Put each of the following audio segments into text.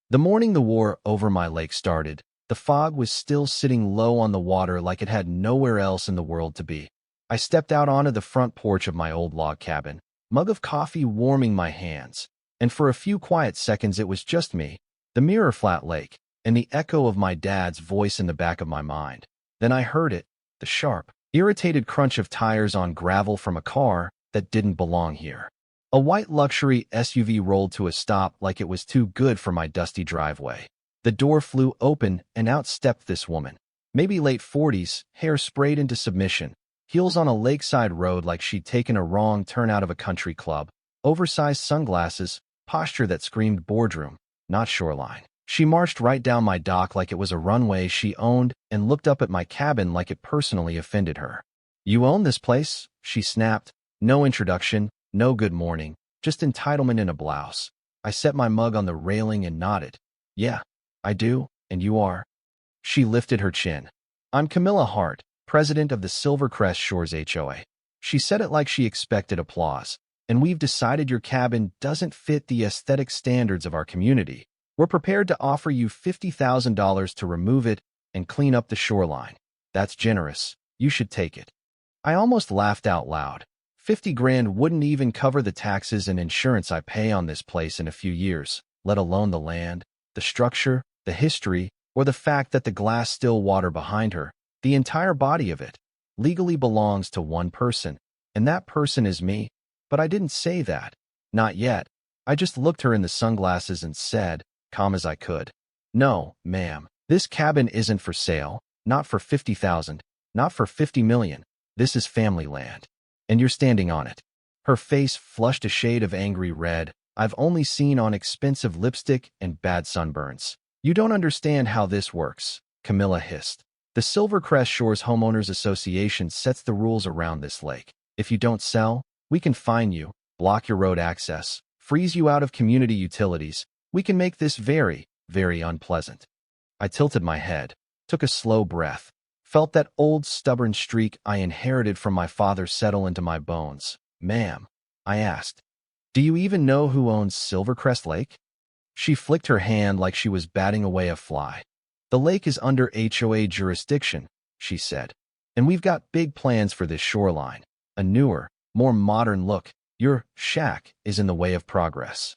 The morning the war over my lake started, the fog was still sitting low on the water like it had nowhere else in the world to be. I stepped out onto the front porch of my old log cabin, mug of coffee warming my hands, and for a few quiet seconds it was just me, the mirror flat lake, and the echo of my dad's voice in the back of my mind. Then I heard it, the sharp, irritated crunch of tires on gravel from a car that didn't belong here. A white luxury SUV rolled to a stop like it was too good for my dusty driveway. The door flew open and out stepped this woman, maybe late 40s, hair sprayed into submission, heels on a lakeside road like she'd taken a wrong turn out of a country club, oversized sunglasses, posture that screamed boardroom, not shoreline. She marched right down my dock like it was a runway she owned and looked up at my cabin like it personally offended her. "You own this place?" she snapped. No introduction, no good morning, just entitlement in a blouse. I set my mug on the railing and nodded. "Yeah, I do, and you are?" She lifted her chin. "I'm Camilla Hart, president of the Silvercrest Shores HOA. She said it like she expected applause. "And we've decided your cabin doesn't fit the aesthetic standards of our community. We're prepared to offer you $50,000 to remove it and clean up the shoreline. That's generous. You should take it." I almost laughed out loud. 50 grand wouldn't even cover the taxes and insurance I pay on this place in a few years, let alone the land, the structure, the history, or the fact that the glass still water behind her, the entire body of it, legally belongs to one person, and that person is me. But I didn't say that. Not yet. I just looked her in the sunglasses and said, calm as I could, "No, ma'am, this cabin isn't for sale, not for 50,000, not for 50 million. This is family land. And you're standing on it." Her face flushed a shade of angry red I've only seen on expensive lipstick and bad sunburns. "You don't understand how this works," Camilla hissed. "The Silvercrest Shores Homeowners Association sets the rules around this lake. If you don't sell, we can fine you, block your road access, freeze you out of community utilities. We can make this very, very unpleasant." I tilted my head, took a slow breath, felt that old stubborn streak I inherited from my father settle into my bones. "Ma'am," I asked, "do you even know who owns Silvercrest Lake?" She flicked her hand like she was batting away a fly. "The lake is under HOA jurisdiction," she said, "and we've got big plans for this shoreline. A newer, more modern look. Your shack is in the way of progress."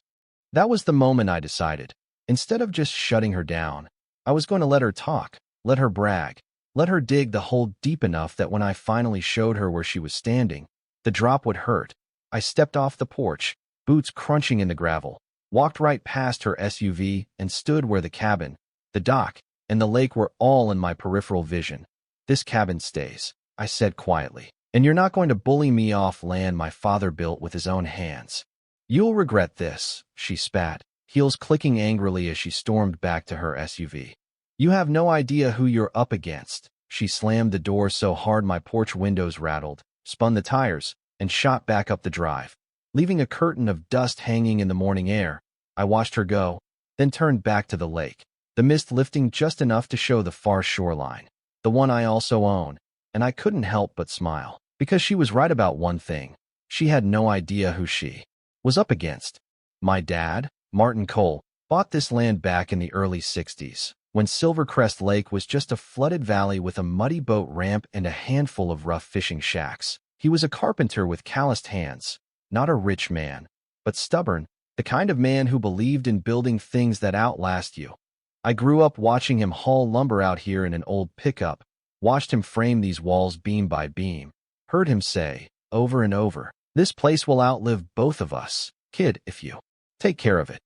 That was the moment I decided. Instead of just shutting her down, I was going to let her talk, let her brag, let her dig the hole deep enough that when I finally showed her where she was standing, the drop would hurt. I stepped off the porch, boots crunching in the gravel, walked right past her SUV and stood where the cabin, the dock, and the lake were all in my peripheral vision. "This cabin stays," I said quietly, "and you're not going to bully me off land my father built with his own hands. You'll regret this," she spat, heels clicking angrily as she stormed back to her SUV. "You have no idea who you're up against." She slammed the door so hard my porch windows rattled, spun the tires, and shot back up the drive, leaving a curtain of dust hanging in the morning air. I watched her go, then turned back to the lake, the mist lifting just enough to show the far shoreline, the one I also own, and I couldn't help but smile, because she was right about one thing. She had no idea who she was up against. My dad, Martin Cole, bought this land back in the early 60s, when Silvercrest Lake was just a flooded valley with a muddy boat ramp and a handful of rough fishing shacks. He was a carpenter with calloused hands, not a rich man, but stubborn, the kind of man who believed in building things that outlast you. I grew up watching him haul lumber out here in an old pickup, watched him frame these walls beam by beam, heard him say, over and over, "This place will outlive both of us, kid, if you take care of it."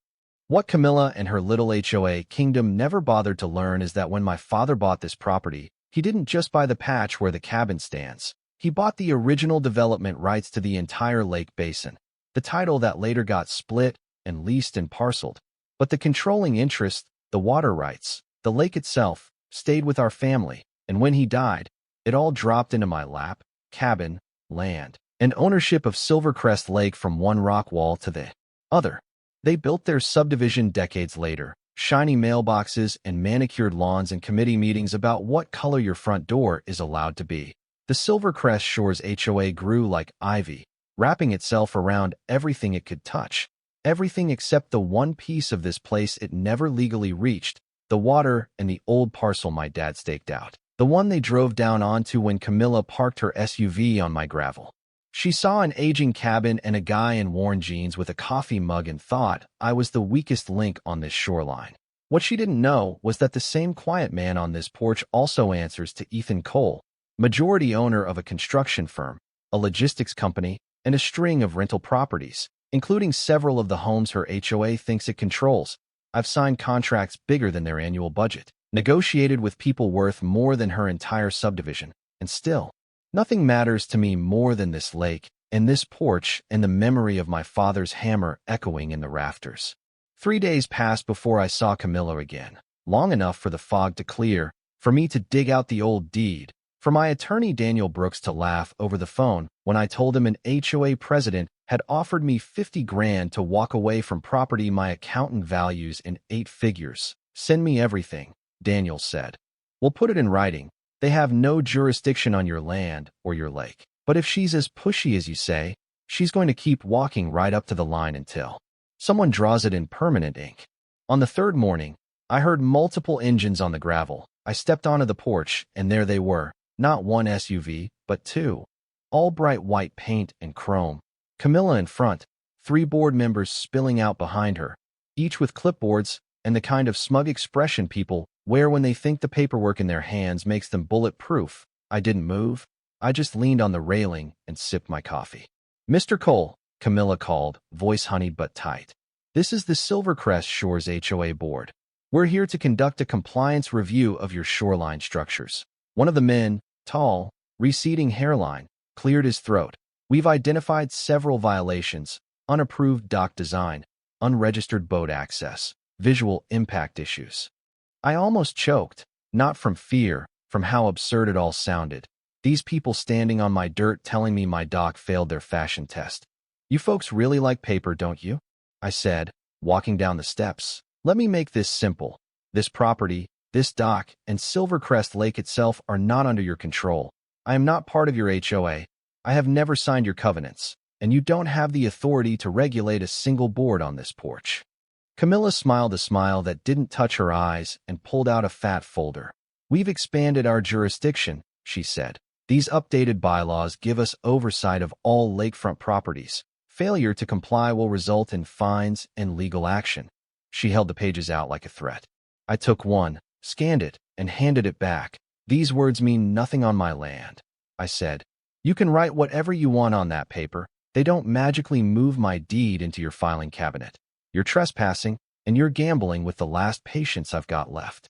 What Camilla and her little HOA kingdom never bothered to learn is that when my father bought this property, he didn't just buy the patch where the cabin stands. He bought the original development rights to the entire lake basin, the title that later got split and leased and parceled. But the controlling interest, the water rights, the lake itself, stayed with our family, and when he died, it all dropped into my lap: cabin, land, and ownership of Silvercrest Lake from one rock wall to the other. They built their subdivision decades later, shiny mailboxes and manicured lawns and committee meetings about what color your front door is allowed to be. The Silvercrest Shores HOA grew like ivy, wrapping itself around everything it could touch. Everything except the one piece of this place it never legally reached, the water and the old parcel my dad staked out. The one they drove down onto when Camilla parked her SUV on my gravel. She saw an aging cabin and a guy in worn jeans with a coffee mug and thought I was the weakest link on this shoreline. What she didn't know was that the same quiet man on this porch also answers to Ethan Cole, majority owner of a construction firm, a logistics company, and a string of rental properties, including several of the homes her HOA thinks it controls. I've signed contracts bigger than their annual budget, negotiated with people worth more than her entire subdivision, and still, nothing matters to me more than this lake and this porch and the memory of my father's hammer echoing in the rafters. 3 days passed before I saw Camilla again, long enough for the fog to clear, for me to dig out the old deed, for my attorney Daniel Brooks to laugh over the phone when I told him an HOA president had offered me 50 grand to walk away from property my accountant values in 8 figures. Send me everything, Daniel said. We'll put it in writing. They have no jurisdiction on your land or your lake. But if she's as pushy as you say, she's going to keep walking right up to the line until someone draws it in permanent ink. On the third morning, I heard multiple engines on the gravel. I stepped onto the porch, and there they were, not one SUV, but 2. All bright white paint and chrome. Camilla in front, 3 board members spilling out behind her, each with clipboards and the kind of smug expression people wear when they think the paperwork in their hands makes them bulletproof. I didn't move. I just leaned on the railing and sipped my coffee. Mr. Cole, Camilla called, voice honeyed but tight. This is the Silvercrest Shores HOA board. We're here to conduct a compliance review of your shoreline structures. One of the men, tall, receding hairline, cleared his throat. We've identified several violations: unapproved dock design, unregistered boat access, visual impact issues. I almost choked, not from fear, from how absurd it all sounded. These people standing on my dirt telling me my dock failed their fashion test. You folks really like paper, don't you? I said, walking down the steps. Let me make this simple. This property, this dock, and Silvercrest Lake itself are not under your control. I am not part of your HOA. I have never signed your covenants, and you don't have the authority to regulate a single board on this porch. Camilla smiled a smile that didn't touch her eyes and pulled out a fat folder. We've expanded our jurisdiction, she said. These updated bylaws give us oversight of all lakefront properties. Failure to comply will result in fines and legal action. She held the pages out like a threat. I took one, scanned it, and handed it back. These words mean nothing on my land, I said. You can write whatever you want on that paper. They don't magically move my deed into your filing cabinet. You're trespassing, and you're gambling with the last patience I've got left.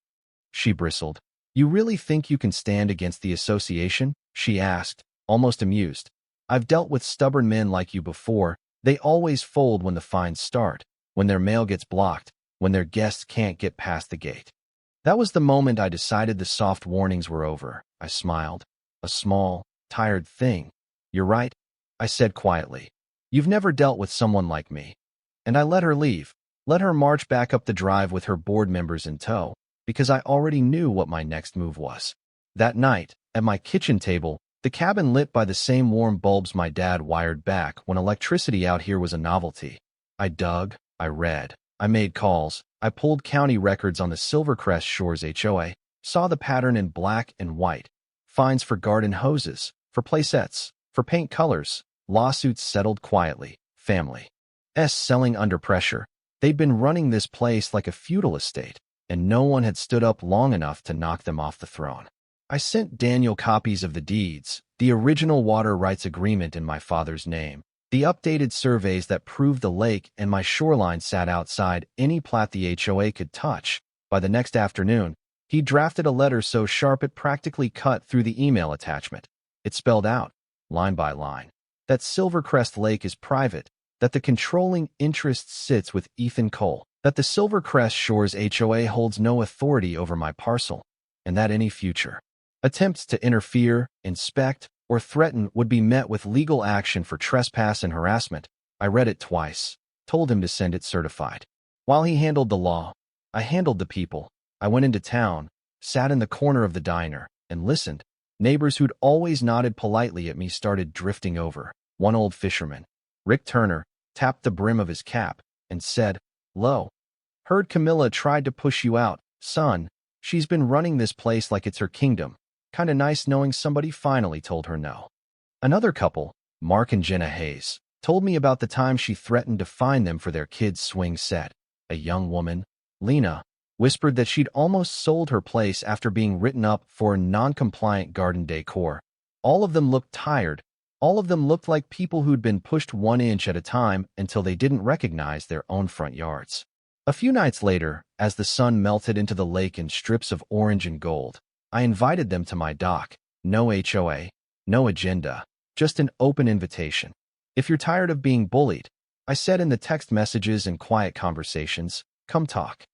She bristled. You really think you can stand against the association? She asked, almost amused. I've dealt with stubborn men like you before. They always fold when the fines start, when their mail gets blocked, when their guests can't get past the gate. That was the moment I decided the soft warnings were over. I smiled. A small, tired thing. You're right, I said quietly. You've never dealt with someone like me. And I let her leave, let her march back up the drive with her board members in tow, because I already knew what my next move was. That night, at my kitchen table, the cabin lit by the same warm bulbs my dad wired back when electricity out here was a novelty. I dug, I read, I made calls, I pulled county records on the Silvercrest Shores HOA, saw the pattern in black and white. Fines for garden hoses, for playsets, for paint colors, lawsuits settled quietly, family. Selling under pressure. They'd been running this place like a feudal estate, and no one had stood up long enough to knock them off the throne. I sent Daniel copies of the deeds, the original water rights agreement in my father's name, the updated surveys that proved the lake and my shoreline sat outside any plat the HOA could touch. By the next afternoon, he drafted a letter so sharp it practically cut through the email attachment. It spelled out, line by line, that Silvercrest Lake is private, that the controlling interest sits with Ethan Cole, that the Silvercrest Shores HOA holds no authority over my parcel, and that any future attempts to interfere, inspect, or threaten would be met with legal action for trespass and harassment. I read it twice, told him to send it certified. While he handled the law, I handled the people. I went into town, sat in the corner of the diner, and listened. Neighbors who'd always nodded politely at me started drifting over. One old fisherman, Rick Turner, tapped the brim of his cap, and said, "Lo, heard Camilla tried to push you out. Son, she's been running this place like it's her kingdom. Kinda nice knowing somebody finally told her no." Another couple, Mark and Jenna Hayes, told me about the time she threatened to fine them for their kids' swing set. A young woman, Lena, whispered that she'd almost sold her place after being written up for non-compliant garden decor. All of them looked tired. All of them looked like people who'd been pushed 1 inch at a time until they didn't recognize their own front yards. A few nights later, as the sun melted into the lake in strips of orange and gold, I invited them to my dock. No HOA, no agenda, just an open invitation. "If you're tired of being bullied," I said in the text messages and quiet conversations, "come talk."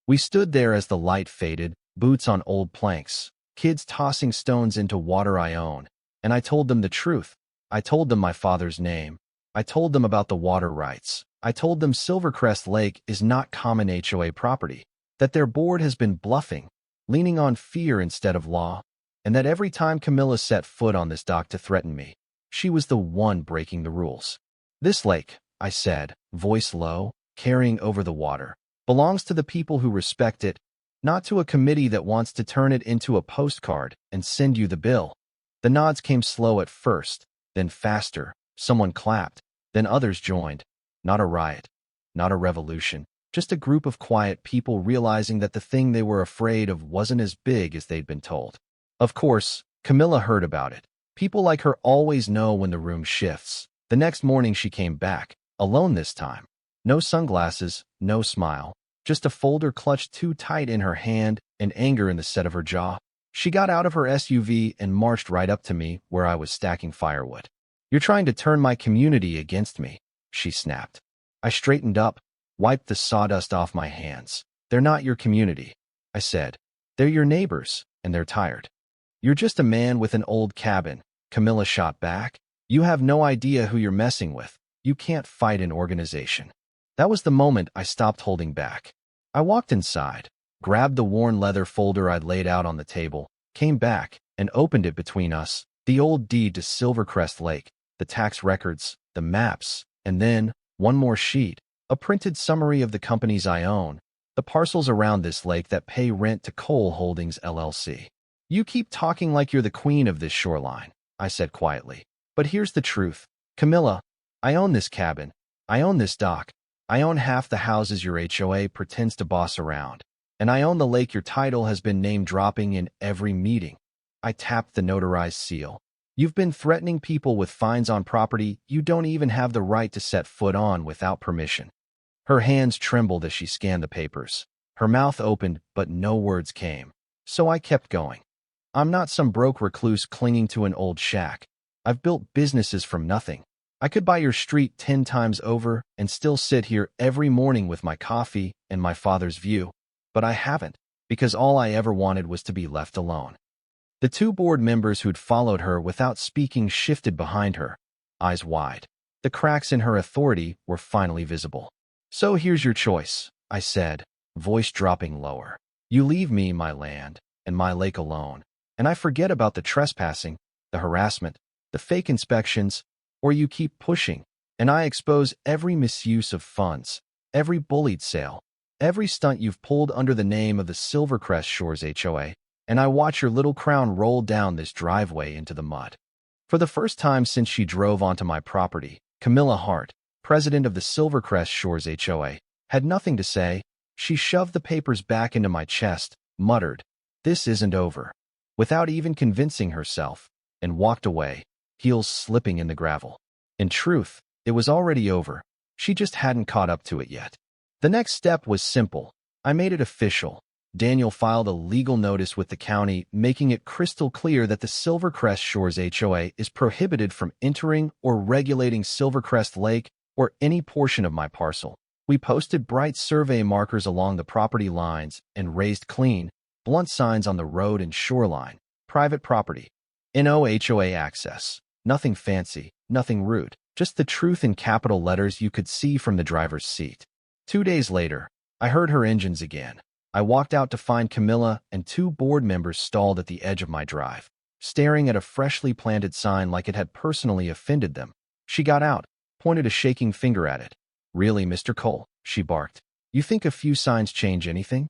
We stood there as the light faded, boots on old planks, kids tossing stones into water I own, and I told them the truth. I told them my father's name. I told them about the water rights. I told them Silvercrest Lake is not common HOA property, that their board has been bluffing, leaning on fear instead of law, and that every time Camilla set foot on this dock to threaten me, she was the one breaking the rules. "This lake," I said, voice low, carrying over the water, "belongs to the people who respect it, not to a committee that wants to turn it into a postcard and send you the bill." The nods came slow at first, then faster. Someone clapped, then others joined. Not a riot, not a revolution, just a group of quiet people realizing that the thing they were afraid of wasn't as big as they'd been told. Of course, Camilla heard about it. People like her always know when the room shifts. The next morning she came back, alone this time. No sunglasses, no smile, just a folder clutched too tight in her hand and anger in the set of her jaw. She got out of her SUV and marched right up to me where I was stacking firewood. "You're trying to turn my community against me," she snapped. I straightened up, wiped the sawdust off my hands. "They're not your community," I said. "They're your neighbors, and they're tired." "You're just a man with an old cabin," Camilla shot back. "You have no idea who you're messing with. You can't fight an organization." That was the moment I stopped holding back. I walked inside, grabbed the worn leather folder I'd laid out on the table, came back, and opened it between us. The old deed to Silvercrest Lake, the tax records, the maps, and then, one more sheet, a printed summary of the companies I own, the parcels around this lake that pay rent to Cole Holdings LLC. "You keep talking like you're the queen of this shoreline," I said quietly. "But here's the truth. Camilla, I own this cabin. I own this dock. I own half the houses your HOA pretends to boss around. And I own the lake your title has been name-dropping in every meeting." I tapped the notarized seal. "You've been threatening people with fines on property you don't even have the right to set foot on without permission." Her hands trembled as she scanned the papers. Her mouth opened, but no words came. So I kept going. "I'm not some broke recluse clinging to an old shack. I've built businesses from nothing. I could buy your street 10 times over and still sit here every morning with my coffee and my father's view. But I haven't, because all I ever wanted was to be left alone." The two board members who'd followed her without speaking shifted behind her, eyes wide. The cracks in her authority were finally visible. "So here's your choice," I said, voice dropping lower. "You leave me my land and my lake alone, and I forget about the trespassing, the harassment, the fake inspections, or you keep pushing, and I expose every misuse of funds, every bullied sale, every stunt you've pulled under the name of the Silvercrest Shores HOA, and I watch your little crown roll down this driveway into the mud." For the first time since she drove onto my property, Camilla Hart, president of the Silvercrest Shores HOA, had nothing to say. She shoved the papers back into my chest, muttered, "This isn't over," without even convincing herself, and walked away, heels slipping in the gravel. In truth, it was already over. She just hadn't caught up to it yet. The next step was simple. I made it official. Daniel filed a legal notice with the county, making it crystal clear that the Silvercrest Shores HOA is prohibited from entering or regulating Silvercrest Lake or any portion of my parcel. We posted bright survey markers along the property lines and raised clean, blunt signs on the road and shoreline. Private property. No HOA access. Nothing fancy, nothing rude. Just the truth in capital letters you could see from the driver's seat. 2 days later, I heard her engines again. I walked out to find Camilla and two board members stalled at the edge of my drive, staring at a freshly planted sign like it had personally offended them. She got out, pointed a shaking finger at it. "Really, Mr. Cole? she barked. You think a few signs change anything?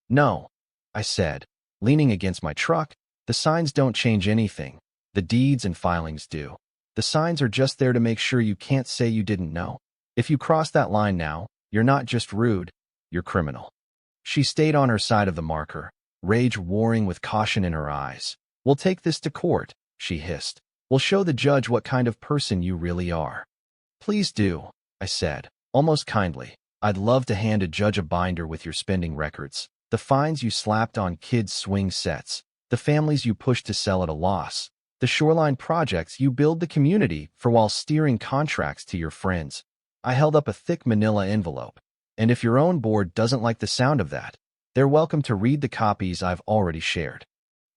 No, I said, leaning against my truck. The signs don't change anything. The deeds and filings do. The signs are just there to make sure you can't say you didn't know. If you cross that line now, you're not just rude, you're criminal. She stayed on her side of the marker, rage warring with caution in her eyes. We'll take this to court, she hissed. We'll show the judge what kind of person you really are. Please do, I said, almost kindly. I'd love to hand a judge a binder with your spending records, the fines you slapped on kids' swing sets, the families you pushed to sell at a loss, the shoreline projects you build the community for while steering contracts to your friends. I held up a thick manila envelope. And if your own board doesn't like the sound of that, they're welcome to read the copies I've already shared.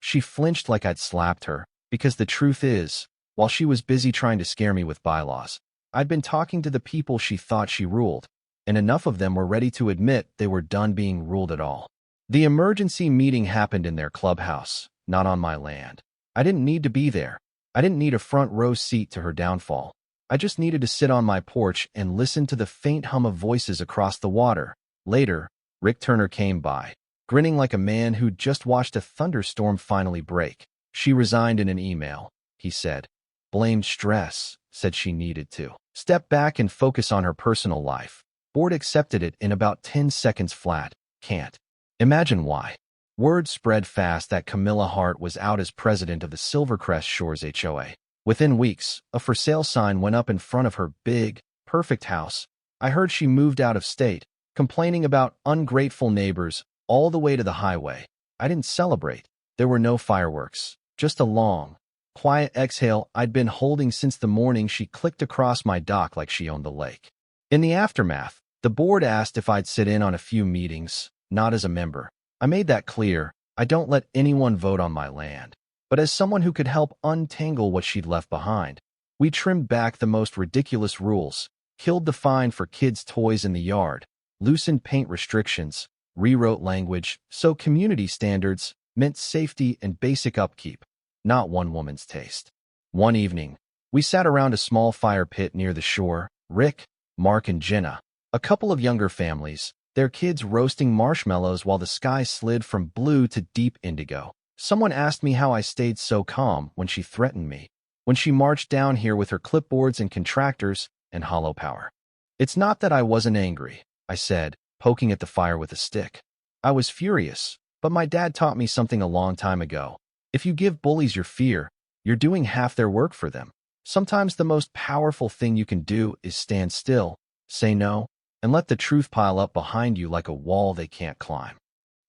She flinched like I'd slapped her, because the truth is, while she was busy trying to scare me with bylaws, I'd been talking to the people she thought she ruled, and enough of them were ready to admit they were done being ruled at all. The emergency meeting happened in their clubhouse, not on my land. I didn't need to be there. I didn't need a front row seat to her downfall. I just needed to sit on my porch and listen to the faint hum of voices across the water. Later, Rick Turner came by, grinning like a man who'd just watched a thunderstorm finally break. She resigned in an email, he said. Blamed stress, said she needed to step back and focus on her personal life. Board accepted it in about 10 seconds flat. Can't imagine why. Word spread fast that Camilla Hart was out as president of the Silvercrest Shores HOA. Within weeks, a for sale sign went up in front of her big, perfect house. I heard she moved out of state, complaining about ungrateful neighbors all the way to the highway. I didn't celebrate. There were no fireworks, just a long, quiet exhale I'd been holding since the morning she clicked across my dock like she owned the lake. In the aftermath, the board asked if I'd sit in on a few meetings, not as a member. I made that clear. I don't let anyone vote on my land, but as someone who could help untangle what she'd left behind. We trimmed back the most ridiculous rules, killed the fine for kids' toys in the yard, loosened paint restrictions, rewrote language, so community standards meant safety and basic upkeep, not one woman's taste. One evening, we sat around a small fire pit near the shore, Rick, Mark, and Jenna, a couple of younger families, their kids roasting marshmallows while the sky slid from blue to deep indigo. Someone asked me how I stayed so calm when she threatened me, when she marched down here with her clipboards and contractors and hollow power. It's not that I wasn't angry, I said, poking at the fire with a stick. I was furious, but my dad taught me something a long time ago. If you give bullies your fear, you're doing half their work for them. Sometimes the most powerful thing you can do is stand still, say no, and let the truth pile up behind you like a wall they can't climb.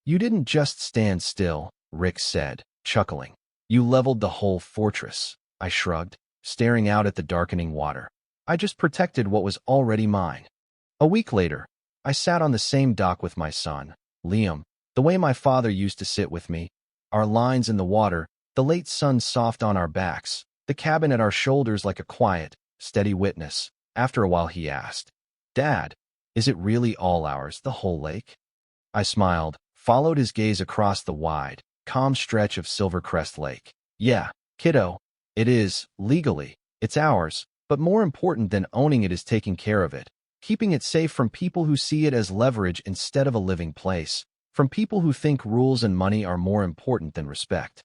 You didn't just stand still, Rick said, chuckling. You leveled the whole fortress. I shrugged, staring out at the darkening water. I just protected what was already mine. A week later, I sat on the same dock with my son, Liam, the way my father used to sit with me, our lines in the water, the late sun soft on our backs, the cabin at our shoulders like a quiet, steady witness. After a while he asked, Dad, is it really all ours, the whole lake? I smiled, followed his gaze across the wide, calm stretch of Silvercrest Lake. Yeah, kiddo, it is, legally. It's ours, but more important than owning it is taking care of it, keeping it safe from people who see it as leverage instead of a living place, from people who think rules and money are more important than respect.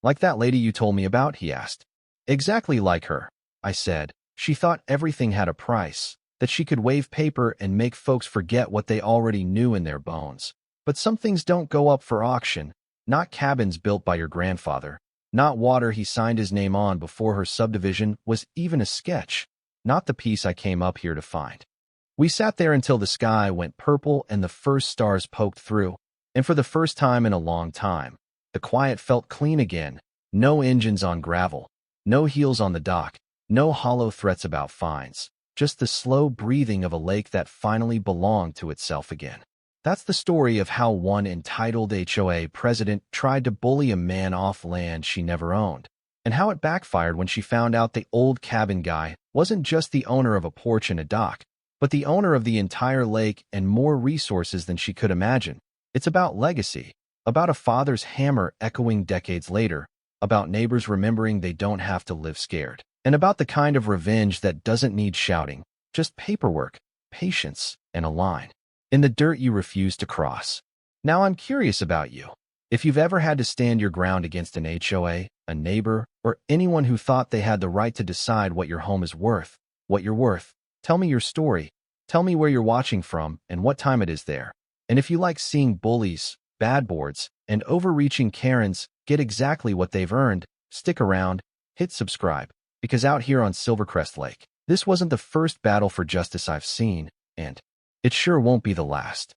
Like that lady you told me about, he asked. Exactly like her, I said. She thought everything had a price, that she could wave paper and make folks forget what they already knew in their bones. But some things don't go up for auction, not cabins built by your grandfather, not water he signed his name on before her subdivision was even a sketch, not the piece I came up here to find. We sat there until the sky went purple and the first stars poked through, and for the first time in a long time, the quiet felt clean again. No engines on gravel, no heels on the dock, no hollow threats about fines, just the slow breathing of a lake that finally belonged to itself again. That's the story of how one entitled HOA president tried to bully a man off land she never owned, and how it backfired when she found out the old cabin guy wasn't just the owner of a porch and a dock, but the owner of the entire lake and more resources than she could imagine. It's about legacy, about a father's hammer echoing decades later, about neighbors remembering they don't have to live scared, and about the kind of revenge that doesn't need shouting, just paperwork, patience, and a line. in the dirt you refuse to cross. Now I'm curious about you. If you've ever had to stand your ground against an HOA, a neighbor, or anyone who thought they had the right to decide what your home is worth, what you're worth, tell me your story. Tell me where you're watching from and what time it is there. And if you like seeing bullies, bad boards, and overreaching Karens get exactly what they've earned, stick around, hit subscribe, because out here on Silvercrest Lake, this wasn't the first battle for justice I've seen, and it sure won't be the last.